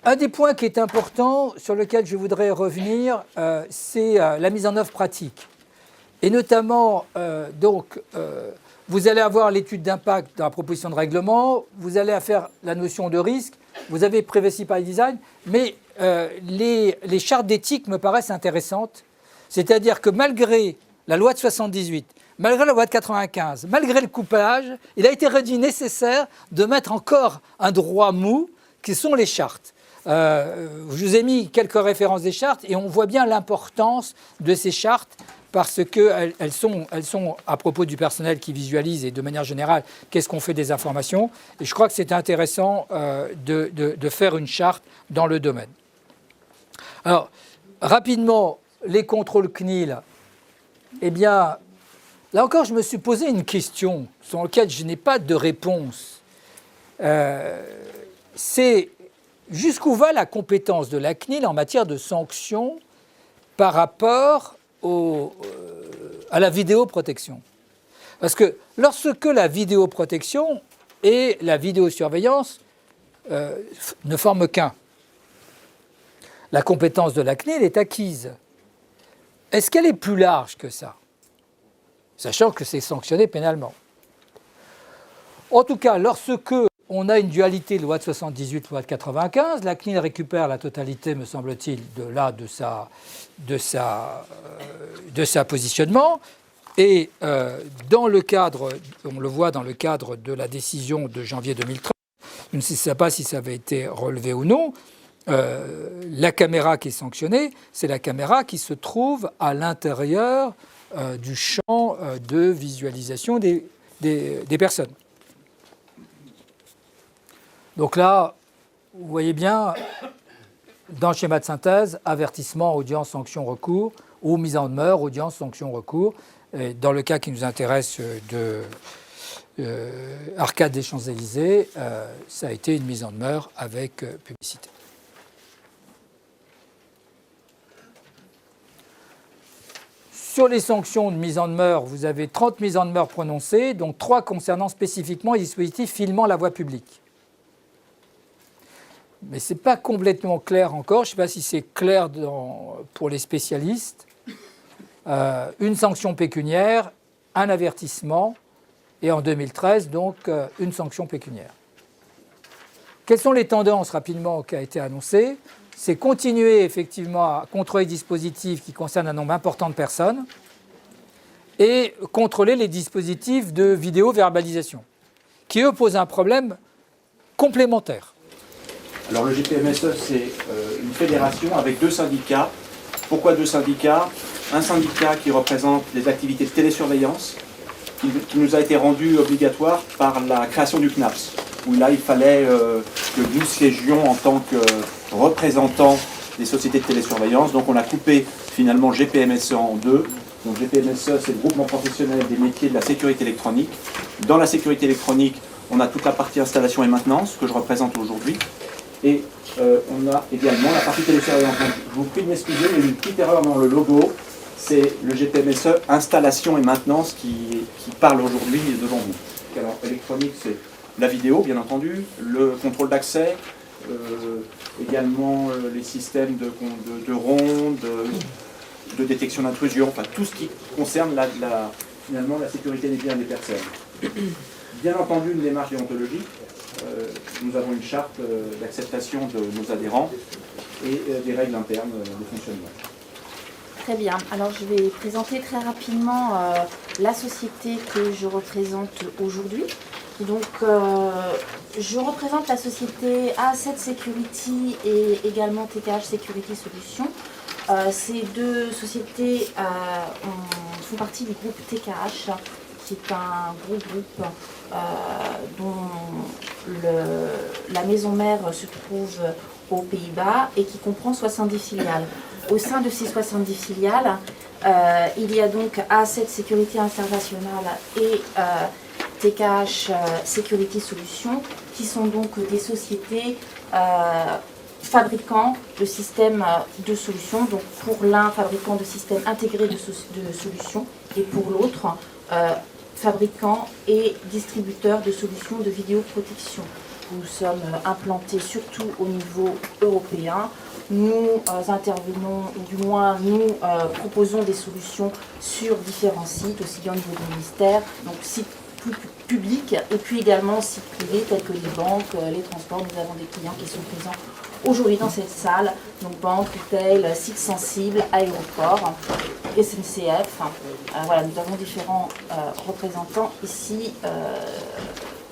Un des points qui est important, sur lequel je voudrais revenir, c'est la mise en œuvre pratique. Et notamment, vous allez avoir l'étude d'impact dans la proposition de règlement, vous allez faire la notion de risque, vous avez Privacy by Design, mais les chartes d'éthique me paraissent intéressantes. C'est-à-dire que malgré la loi de 78, malgré la loi de 95, malgré le couplage, il a été réduit nécessaire de mettre encore un droit mou, qui sont les chartes. Je vous ai mis quelques références des chartes et on voit bien l'importance de ces chartes parce qu'elles sont à propos du personnel qui visualise et de manière générale, qu'est-ce qu'on fait des informations. Et je crois que c'est intéressant de faire une charte dans le domaine. Alors, rapidement, les contrôles CNIL, eh bien, là encore, je me suis posé une question sur laquelle je n'ai pas de réponse. C'est jusqu'où va la compétence de la CNIL en matière de sanctions par rapport à la vidéoprotection. Parce que lorsque la vidéoprotection et la vidéosurveillance ne forment qu'un, la compétence de la CNIL est acquise. Est-ce qu'elle est plus large que ça? Sachant que c'est sanctionné pénalement. En tout cas, lorsque on a une dualité loi de 78, loi de 95, la CNIL récupère la totalité, me semble-t-il, de sa positionnement. Et dans le cadre, on le voit dans le cadre de la décision de janvier 2013, je ne sais pas si ça avait été relevé ou non, la caméra qui est sanctionnée, c'est la caméra qui se trouve à l'intérieur du champ de visualisation des personnes. Donc là, vous voyez bien, dans le schéma de synthèse, avertissement, audience, sanction, recours, ou mise en demeure, audience, sanction, recours. Et dans le cas qui nous intéresse de Arcade des Champs-Élysées, ça a été une mise en demeure avec publicité. Sur les sanctions de mise en demeure, vous avez 30 mises en demeure prononcées, dont 3 concernant spécifiquement les dispositifs filmant la voie publique. Mais ce n'est pas complètement clair encore, je ne sais pas si c'est clair pour les spécialistes. Une sanction pécuniaire, un avertissement, et en 2013, donc, une sanction pécuniaire. Quelles sont les tendances, rapidement, qui ont été annoncées? C'est continuer, effectivement, à contrôler les dispositifs qui concernent un nombre important de personnes et contrôler les dispositifs de vidéo-verbalisation, qui, eux, posent un problème complémentaire. Alors le GPMSE, c'est une fédération avec 2 syndicats. Pourquoi 2 syndicats? Un syndicat qui représente les activités de télésurveillance, qui nous a été rendu obligatoire par la création du CNAPS, où là il fallait que nous siégions en tant que représentants des sociétés de télésurveillance. Donc on a coupé finalement GPMSE en 2. Donc GPMSE, c'est le groupement professionnel des métiers de la sécurité électronique. Dans la sécurité électronique, on a toute la partie installation et maintenance, que je représente aujourd'hui. Et on a également la partie télésurveillance. Donc, je vous prie de m'excuser, il y a une petite erreur dans le logo. C'est le GPMSE installation et maintenance qui parle aujourd'hui devant vous. Alors, électronique, c'est la vidéo, bien entendu, le contrôle d'accès, également les systèmes de ronde, de détection d'intrusion, enfin tout ce qui concerne finalement la sécurité des biens et des personnes. Bien entendu, une démarche déontologique. Nous avons une charte d'acceptation de nos adhérents et des règles internes de fonctionnement. Très bien. Alors je vais présenter très rapidement la société que je représente aujourd'hui. Donc je représente la société A7 Security et également TKH Security Solutions. Ces 2 sociétés font partie du groupe TKH, qui est un gros groupe dont la maison mère se trouve aux Pays-Bas et qui comprend 70 filiales. Au sein de ces 70 filiales, il y a donc A7 Security International et TKH Security Solutions, qui sont donc des sociétés fabricants de systèmes de solutions, donc pour l'un fabricant de systèmes intégrés de solutions et pour l'autre fabricant et distributeur de solutions de vidéoprotection. Nous sommes implantés surtout au niveau européen. Nous intervenons, ou du moins nous proposons des solutions sur différents sites, aussi bien au niveau du ministère, donc sites publics et puis également sites privés tels que les banques, les transports. Nous avons des clients qui sont présents aujourd'hui dans cette salle, donc banques, retail, sites sensibles, aéroports, SNCF. Voilà, nous avons différents représentants ici,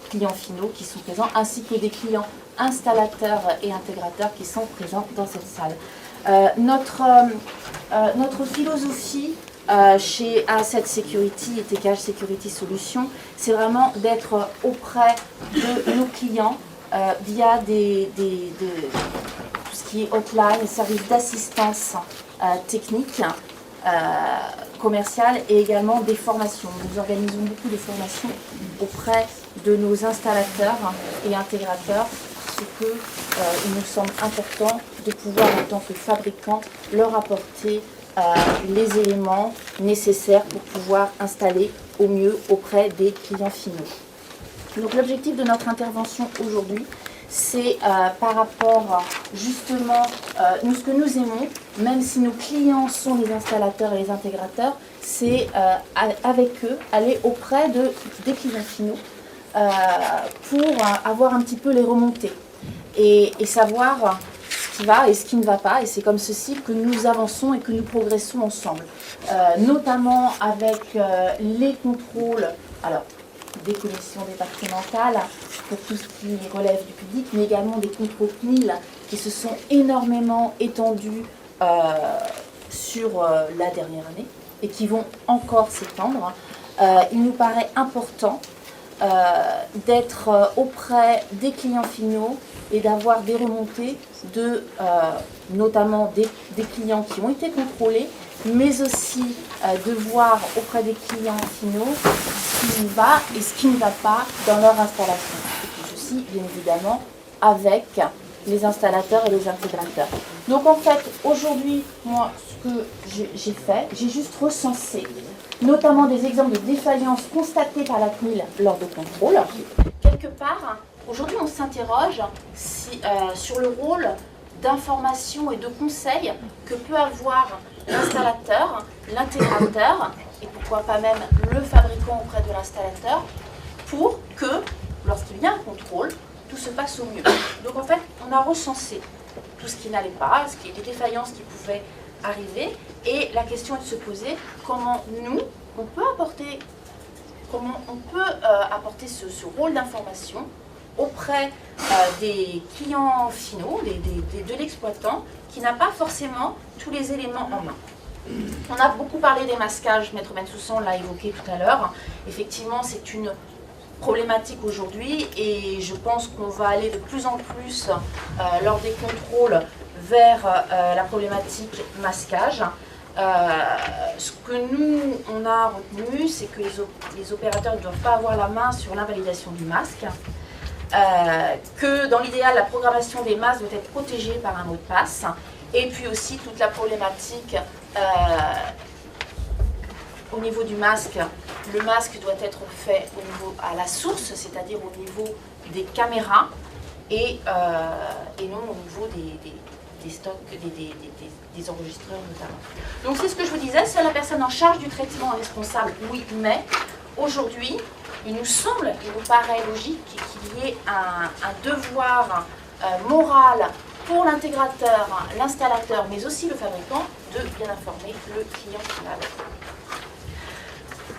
clients finaux qui sont présents, ainsi que des clients installateurs et intégrateurs qui sont présents dans cette salle. Notre philosophie chez A7 Security et TKH Security Solutions, c'est vraiment d'être auprès de nos clients via tout ce qui est hotline, services d'assistance technique, commerciale et également des formations. Nous organisons beaucoup de formations auprès de nos installateurs et intégrateurs parce qu'il nous semble important de pouvoir, en tant que fabricant, leur apporter les éléments nécessaires pour pouvoir installer au mieux auprès des clients finaux. Donc l'objectif de notre intervention aujourd'hui, c'est par rapport justement, ce que nous aimons, même si nos clients sont les installateurs et les intégrateurs, c'est avec eux aller auprès des clients finaux pour avoir un petit peu les remontées et savoir ce qui va et ce qui ne va pas. Et c'est comme ceci que nous avançons et que nous progressons ensemble, notamment avec les contrôles. Alors, des commissions départementales pour tout ce qui relève du public, mais également des contrôles CNIL qui se sont énormément étendus sur la dernière année et qui vont encore s'étendre. Il nous paraît important d'être auprès des clients finaux et d'avoir des remontées de notamment des clients qui ont été contrôlés, mais aussi de voir auprès des clients finaux ce qui va et ce qui ne va pas dans leur installation. Et tout ceci, bien évidemment, avec les installateurs et les intégrateurs. Donc en fait, aujourd'hui, moi, ce que j'ai fait, j'ai juste recensé notamment des exemples de défaillances constatées par la CNIL lors de contrôles. Quelque part, aujourd'hui, on s'interroge sur le rôle d'information et de conseil que peut avoir l'installateur, l'intégrateur, et pourquoi pas même le fabricant auprès de l'installateur, pour que, lorsqu'il y a un contrôle, tout se passe au mieux. Donc en fait, on a recensé tout ce qui n'allait pas, les défaillances qui pouvaient arriver, et la question est de se poser comment on peut apporter ce rôle d'information auprès des clients finaux, de l'exploitant, qui n'a pas forcément tous les éléments en main. On a beaucoup parlé des masquages, Maître Bensoussan l'a évoqué tout à l'heure. Effectivement, c'est une problématique aujourd'hui et je pense qu'on va aller de plus en plus lors des contrôles vers la problématique masquage. Ce que nous, on a retenu, c'est que les opérateurs ne doivent pas avoir la main sur l'invalidation du masque, que dans l'idéal, la programmation des masques doit être protégée par un mot de passe, et puis aussi toute la problématique au niveau du masque. Le masque doit être fait à la source, c'est-à-dire au niveau des caméras, et non au niveau des stocks, des enregistreurs notamment. Donc c'est ce que je vous disais, c'est la personne en charge du traitement responsable, oui, mais aujourd'hui, il nous paraît logique qu'il y ait un devoir moral pour l'intégrateur, l'installateur, mais aussi le fabricant, de bien informer le client final.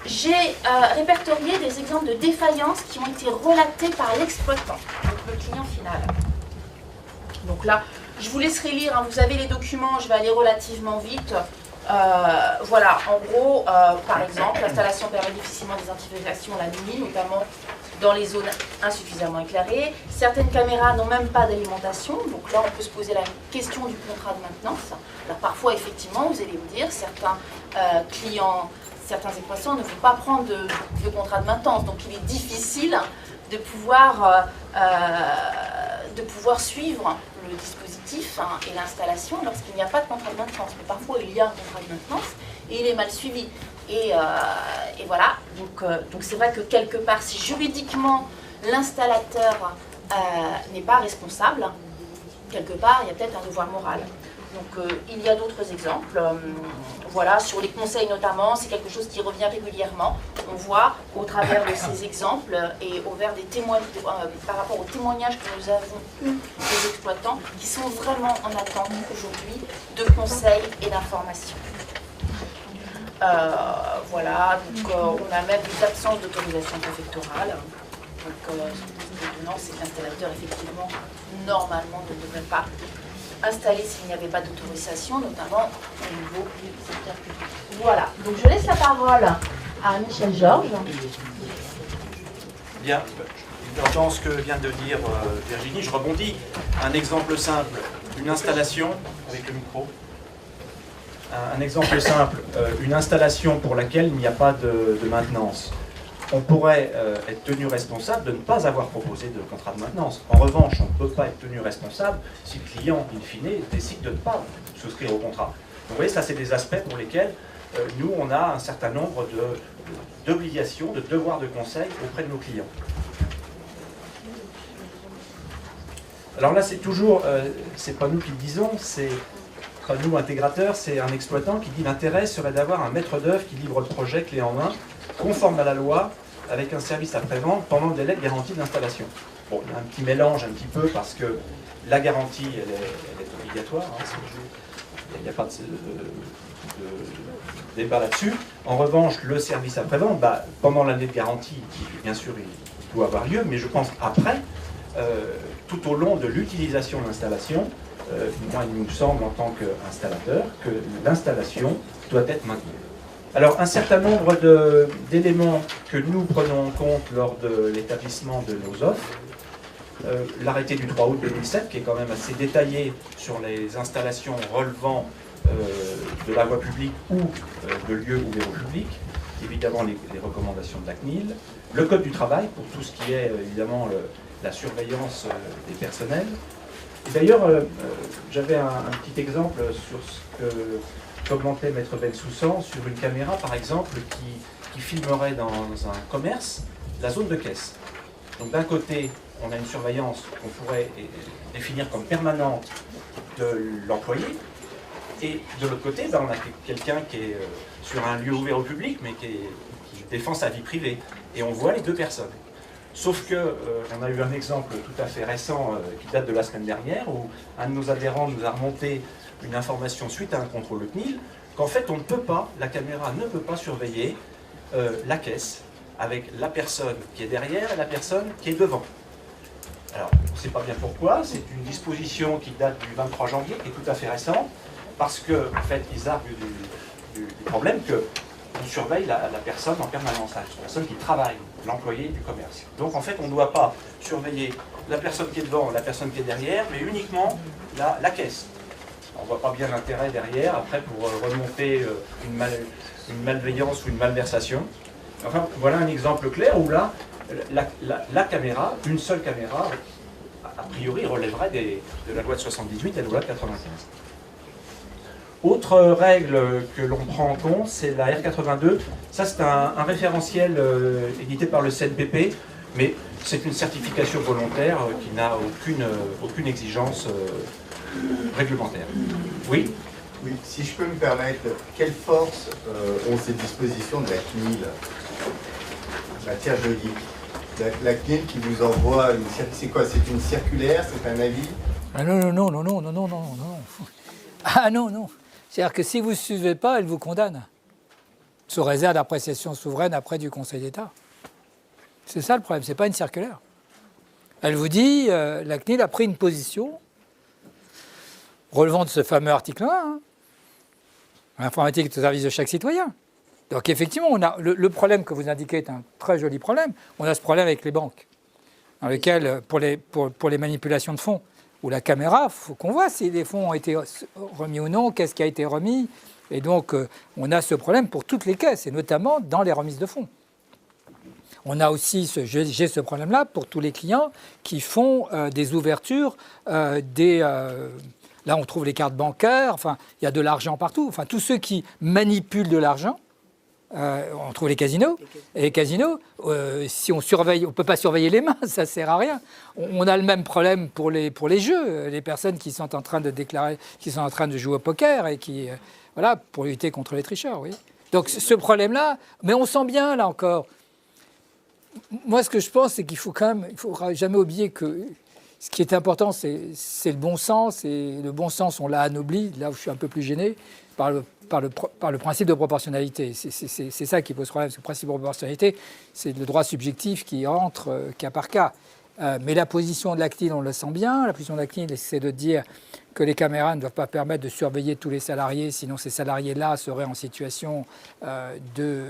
J'ai répertorié des exemples de défaillances qui ont été relatées par l'exploitant, donc le client final. Donc là, je vous laisserai lire, hein, vous avez les documents, je vais aller relativement vite. Voilà, en gros, par exemple, l'installation permet difficilement d'identification la nuit, notamment dans les zones insuffisamment éclairées. Certaines caméras n'ont même pas d'alimentation, donc là on peut se poser la question du contrat de maintenance. Alors parfois, effectivement, vous allez me dire, certains clients, certains exploitants ne vont pas prendre de contrat de maintenance, donc il est difficile de pouvoir suivre le dispositif et l'installation lorsqu'il n'y a pas de contrat de maintenance. Mais parfois il y a un contrat de maintenance et il est mal suivi. Et voilà, donc c'est vrai que quelque part, si juridiquement l'installateur n'est pas responsable, quelque part, il y a peut-être un devoir moral. Donc il y a d'autres exemples. Voilà, sur les conseils notamment, c'est quelque chose qui revient régulièrement. On voit au travers de ces exemples et par rapport aux témoignages que nous avons eus des exploitants qui sont vraiment en attente aujourd'hui de conseils et d'informations. Voilà, donc on a même des absences d'autorisation préfectorale. Donc ce qui est étonnant, c'est que l'installateur, effectivement, normalement ne devrait pas installer s'il n'y avait pas d'autorisation, notamment au niveau du secteur public. Voilà, donc je laisse la parole à Michel Georges. Bien, dans ce que vient de dire Virginie, je rebondis. Un exemple simple, une installation, avec le micro. Un exemple simple, une installation pour laquelle il n'y a pas de maintenance. On pourrait être tenu responsable de ne pas avoir proposé de contrat de maintenance. En revanche, on ne peut pas être tenu responsable si le client, in fine, décide de ne pas souscrire au contrat. Donc vous voyez, ça c'est des aspects pour lesquels nous, on a un certain nombre d'obligations, de devoirs de conseil auprès de nos clients. Alors là, c'est toujours, c'est pas nous qui le disons, c'est pas nous intégrateurs, c'est un exploitant qui dit l'intérêt serait d'avoir un maître d'œuvre qui livre le projet clé en main, conforme à la loi, avec un service après-vente pendant le délai de garantie d'installation. Bon, il y a un petit mélange un petit peu parce que la garantie, elle est obligatoire, hein, il n'y a pas de débat là-dessus. En revanche, le service après-vente, pendant l'année de garantie, bien sûr, il doit avoir lieu, mais je pense après, tout au long de l'utilisation de l'installation, moi, il nous semble, en tant qu'installateur, que l'installation doit être maintenue. Alors, un certain nombre d'éléments que nous prenons en compte lors de l'établissement de nos offres, l'arrêté du 3 août 2007, qui est quand même assez détaillé sur les installations relevant de la voie publique ou de lieux ouverts au public, évidemment les recommandations de la CNIL, le code du travail pour tout ce qui est évidemment la surveillance des personnels. Et d'ailleurs, j'avais un petit exemple sur ce que commentait Maître Bensoussan sur une caméra, par exemple, qui filmerait dans un commerce la zone de caisse. Donc d'un côté, on a une surveillance qu'on pourrait définir comme permanente de l'employé, et de l'autre côté, on a quelqu'un qui est sur un lieu ouvert au public, mais qui défend sa vie privée. Et on voit les deux personnes. Sauf que on a eu un exemple tout à fait récent qui date de la semaine dernière, où un de nos adhérents nous a remonté une information suite à un contrôle CNIL, qu'en fait on ne peut pas, la caméra ne peut pas surveiller la caisse avec la personne qui est derrière et la personne qui est devant. Alors, on ne sait pas bien pourquoi, c'est une disposition qui date du 23 janvier, qui est tout à fait récente, parce que, en fait, ils arguent du problème qu'on surveille la personne en permanence, la personne qui travaille, l'employé du commerce. Donc, en fait, on ne doit pas surveiller la personne qui est devant, la personne qui est derrière, mais uniquement la caisse. On ne voit pas bien l'intérêt derrière, après, pour remonter une malveillance ou une malversation. Enfin, voilà un exemple clair où là, la caméra, une seule caméra, a priori relèverait de la loi de 78 et de la loi de 95. Autre règle que l'on prend en compte, c'est la R82. Ça, c'est un référentiel édité par le CNPP, mais c'est une certification volontaire qui n'a aucune exigence réglementaire. Oui ? Oui, si je peux me permettre, quelle force ont ces dispositions de la CNIL en matière juridique ? La CNIL qui vous envoie une circulaire, c'est quoi? C'est une circulaire? C'est un avis? Ah non. Ah non. C'est-à-dire que si vous ne suivez pas, elle vous condamne. Sous réserve d'appréciation souveraine après du Conseil d'État. C'est ça le problème, c'est pas une circulaire. Elle vous dit, la CNIL a pris une position relevant de ce fameux article 1, hein, informatique au service de chaque citoyen. Donc effectivement, on a le problème que vous indiquez est un très joli problème. On a ce problème avec les banques, dans lequel, pour les manipulations de fonds, où la caméra, il faut qu'on voit si les fonds ont été remis ou non, qu'est-ce qui a été remis. Et donc, on a ce problème pour toutes les caisses, et notamment dans les remises de fonds. On a aussi, j'ai ce problème-là pour tous les clients qui font des ouvertures, là, on trouve les cartes bancaires, enfin, il y a de l'argent partout. Enfin, tous ceux qui manipulent de l'argent On trouve les casinos. Et les casinos, si on surveille, on ne peut pas surveiller les mains, ça ne sert à rien. On a le même problème pour les jeux. Les personnes qui sont en train de déclarer, qui sont en train de jouer au poker et qui, voilà, pour lutter contre les tricheurs, oui. Donc ce problème-là, mais on sent bien, là encore. Moi, ce que je pense, c'est qu'il faut quand même, il ne faudra jamais oublier que ce qui est important, c'est le bon sens. Et le bon sens, on l'a anobli, là où je suis un peu plus gêné, par le principe de proportionnalité. C'est ça qui pose problème. Parce que le principe de proportionnalité, c'est le droit subjectif qui entre cas par cas. Mais la position de la CNIL, on le sent bien. La position de la CNIL, c'est de dire que les caméras ne doivent pas permettre de surveiller tous les salariés, sinon ces salariés-là seraient en situation de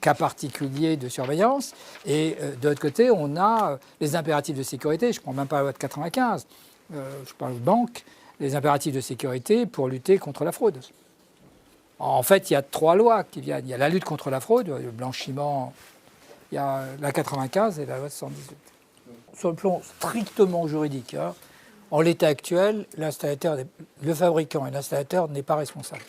cas particulier de surveillance. Et de l'autre côté, on a les impératifs de sécurité. Je ne prends même pas la loi de 95, je parle de banque, les impératifs de sécurité pour lutter contre la fraude. En fait, il y a 3 lois qui viennent. Il y a la lutte contre la fraude, le blanchiment, il y a la 95 et la loi de 118. Sur le plan strictement juridique, hein, en l'état actuel, l'installateur, le fabricant et l'installateur n'est pas responsable.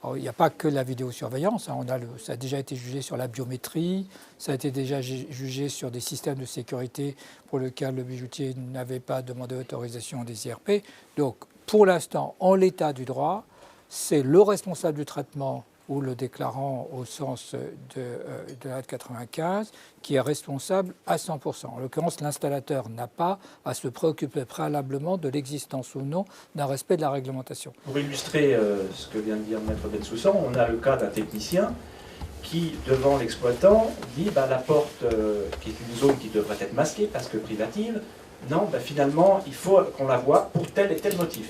Alors, il n'y a pas que la vidéosurveillance, hein, ça a déjà été jugé sur la biométrie, ça a été déjà jugé sur des systèmes de sécurité pour lesquels le bijoutier n'avait pas demandé autorisation des IRP. Donc, pour l'instant, en l'état du droit, c'est le responsable du traitement ou le déclarant au sens de la 95 qui est responsable à 100%. En l'occurrence, l'installateur n'a pas à se préoccuper préalablement de l'existence ou non d'un respect de la réglementation. Pour illustrer ce que vient de dire Maître Bensoussan, on a le cas d'un technicien qui, devant l'exploitant, dit la porte, qui est une zone qui devrait être masquée parce que privative, non, finalement, il faut qu'on la voie pour tel et tel motif.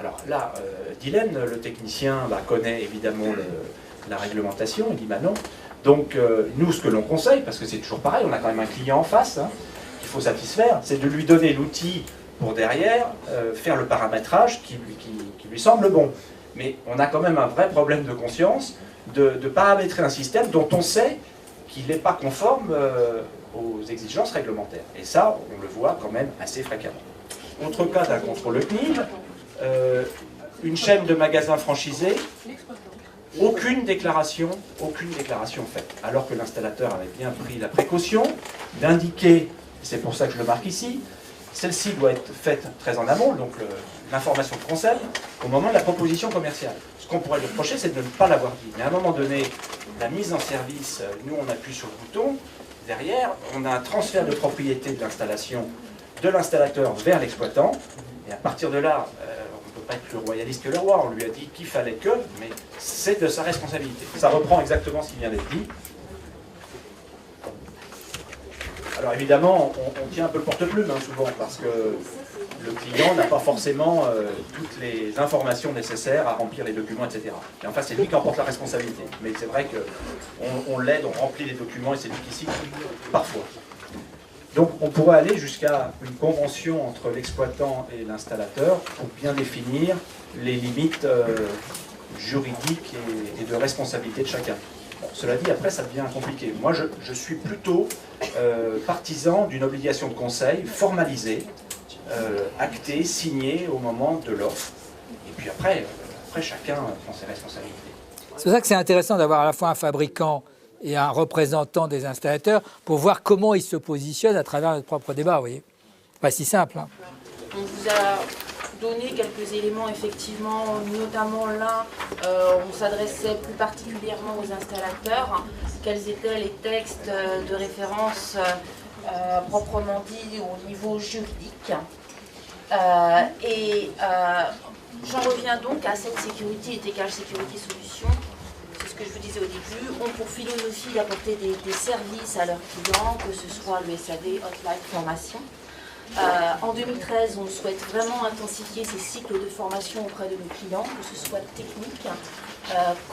Alors là, Dylan, le technicien, connaît évidemment la réglementation, il dit non. Donc nous, ce que l'on conseille, parce que c'est toujours pareil, on a quand même un client en face, hein, qu'il faut satisfaire, c'est de lui donner l'outil pour derrière faire le paramétrage qui lui semble bon. Mais on a quand même un vrai problème de conscience de paramétrer un système dont on sait qu'il n'est pas conforme aux exigences réglementaires. Et ça, on le voit quand même assez fréquemment. Autre cas d'un contrôle CNIL, une chaîne de magasins franchisés, aucune déclaration faite. Alors que l'installateur avait bien pris la précaution d'indiquer, c'est pour ça que je le marque ici, celle-ci doit être faite très en amont, donc l'information de conseil, au moment de la proposition commerciale. Ce qu'on pourrait lui reprocher, c'est de ne pas l'avoir dit. Mais à un moment donné, la mise en service, nous on appuie sur le bouton, derrière, on a un transfert de propriété de l'installation de l'installateur vers l'exploitant, et à partir de là, on ne peut pas être plus royaliste que le roi, on lui a dit qu'il fallait que, mais c'est de sa responsabilité. Ça reprend exactement ce qui vient d'être dit. Alors évidemment, on tient un peu le porte-plume souvent, parce que le client n'a pas forcément toutes les informations nécessaires à remplir les documents, etc. Et enfin, c'est lui qui en porte la responsabilité. Mais c'est vrai qu'on l'aide, on remplit les documents, et c'est difficile parfois. Donc on pourrait aller jusqu'à une convention entre l'exploitant et l'installateur pour bien définir les limites juridiques et de responsabilité de chacun. Bon, cela dit, après ça devient compliqué. Moi je suis plutôt partisan d'une obligation de conseil formalisée, actée, signée au moment de l'offre. Et puis après chacun prend ses responsabilités. C'est pour ça que c'est intéressant d'avoir à la fois un fabricant et un représentant des installateurs pour voir comment ils se positionnent à travers notre propre débat, vous voyez. Pas si simple. Hein. On vous a donné quelques éléments, effectivement, notamment là, on s'adressait plus particulièrement aux installateurs. Quels étaient les textes de référence proprement dit au niveau juridique. J'en reviens donc à cette sécurité est égale sécurité solution. C'est ce que je vous disais au début, ont pour philosophie d'apporter des services à leurs clients, que ce soit le SAD, Hotline, formation. En 2013, on souhaite vraiment intensifier ces cycles de formation auprès de nos clients, que ce soit technique,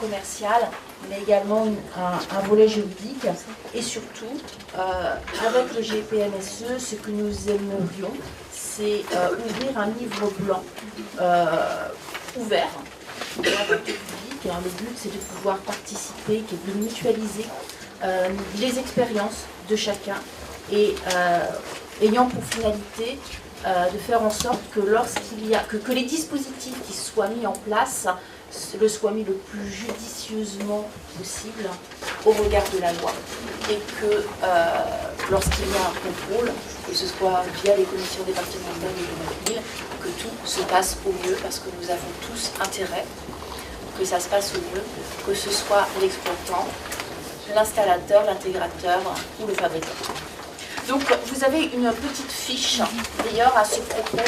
commercial, mais également un volet juridique. Et surtout, avec le GPMSE, ce que nous aimerions, c'est ouvrir un livre blanc ouvert au public. Le but, c'est de pouvoir participer, de mutualiser les expériences de chacun et ayant pour finalité de faire en sorte que lorsqu'il y a que les dispositifs qui soient mis en place le soit mis le plus judicieusement possible au regard de la loi et que lorsqu'il y a un contrôle, que ce soit via les commissions départementales et de la CNIL, que tout se passe au mieux parce que nous avons tous intérêt que ça se passe au mieux, que ce soit l'exploitant, l'installateur, l'intégrateur ou le fabricant. Donc vous avez une petite fiche, d'ailleurs à ce propos,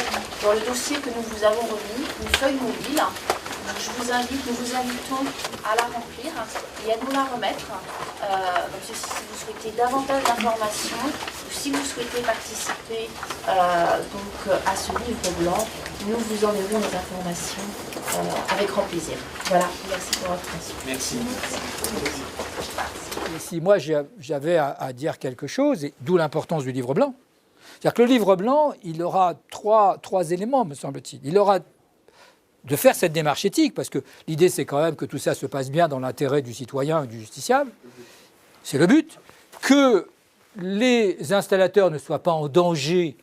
dans le dossier que nous vous avons remis, une feuille mobile. Nous vous invitons à la remplir et à nous la remettre. Donc, si vous souhaitez davantage d'informations ou si vous souhaitez participer donc, à ce livre blanc, nous vous enverrons les informations avec grand plaisir. Voilà, merci pour votre attention. Merci. Et si moi j'avais à dire quelque chose, et d'où l'importance du livre blanc, c'est-à-dire que le livre blanc, il aura trois éléments, me semble-t-il. Il aura de faire cette démarche éthique, parce que l'idée c'est quand même que tout ça se passe bien dans l'intérêt du citoyen et du justiciable. C'est le but. Que les installateurs ne soient pas en danger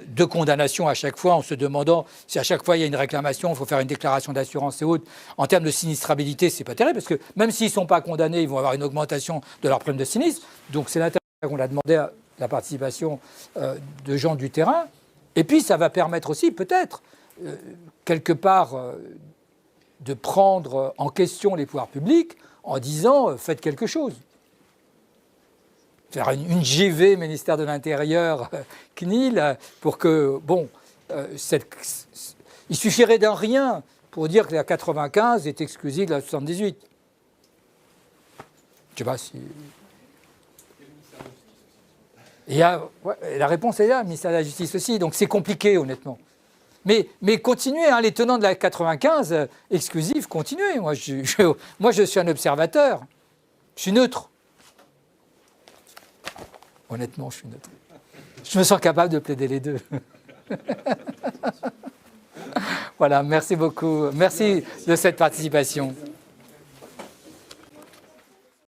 de condamnation à chaque fois, en se demandant si à chaque fois il y a une réclamation, il faut faire une déclaration d'assurance et autres. En termes de sinistrabilité, c'est pas terrible, parce que même s'ils ne sont pas condamnés, ils vont avoir une augmentation de leur prime de sinistre. Donc c'est l'intérêt qu'on a demandé à la participation de gens du terrain. Et puis ça va permettre aussi, peut-être, quelque part, de prendre en question les pouvoirs publics en disant faites quelque chose. Faire une GV, ministère de l'Intérieur, CNIL, pour que, bon, il suffirait d'un rien pour dire que la 95 est exclusive de la 78. Je ne sais pas si... la réponse est là, le ministère de la Justice aussi, donc c'est compliqué, honnêtement. Mais continuez, hein, les tenants de la 95 exclusive, continuez. Moi, je suis un observateur. Je suis neutre. Honnêtement, je suis neutre. Je me sens capable de plaider les deux. Voilà, merci beaucoup. Merci de cette participation.